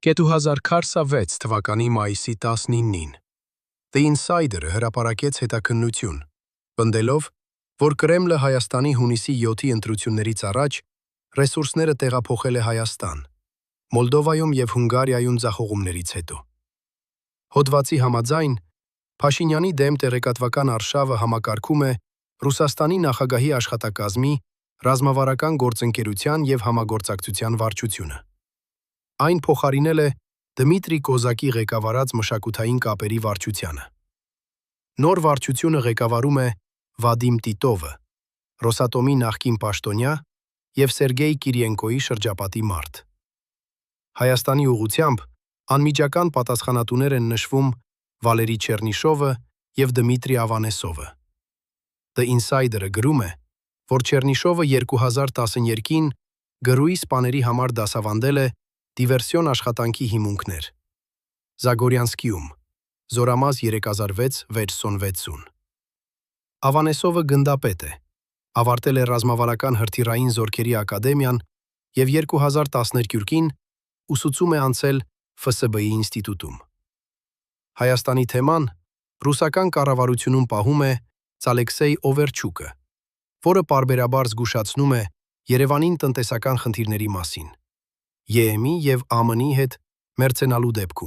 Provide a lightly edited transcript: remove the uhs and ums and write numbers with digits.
2046 թվականի մայիսի 19-ին The Insider-ը հրապարակեց հետաքննություն, պնդելով, որ Կրեմլը Հայաստանի հունիսի 7-ի ընտրություններից առաջ ռեսուրսները տեղափոխել է Հայաստան, Մոլդովայում և Հունգարիայում ձախողումներից հետո։ Հոդվածի համաձայն, Փաշինյանի դեմ տեղեկատվական արշավը համակարգում է Ռուսաստանի նախագահի աշխատակազմի, ռազմավարական գործընկերության և համագործակցության վարչությունը։ Այն փոխարինել է Դմիտրի Կոզակի ղեկավարած մշակութային կապերի վարչությանը։ Նոր վարչությունը ղեկավարում է Վադիմ Տիտովը, Ռոսատոմի նախկին պաշտոնյա և Սերգեյ Կիրիենկոյի շրջապատի մարդ։ Հայաստանի ուղղությամբ անմիջական պատասխանատուներ են նշվում Վալերի Չեռնիշովը և Դմիտրի Ավանեսովը։ The Insider-ը գրում է, որ Չեռնիշովը 2013-ին գրուի սպաների համար դասավանդել է դիվերսիոն աշխատանքի հիմունքներ։ Զագորյանսկիում, Զորամազ 3660։ Ավանեսովը գնդապետ է, ավարտել է ռազմավարական հրթիռային զորքերի ակադեմիան և 2012-ին ուսուցում է անցել ՖՍԲ-ի ինստիտուտում։ Հայաստանի թեման ռուսական կառավարությունում պահում է Ալեքսեյ Օվերչուկը, որը պարբերաբար զգուշացնում է Երևանին տնտեսական խնդիրների մասին, ԵՄ-ի և ԱՄՆ-ի հետ մերձենալու դեպքում։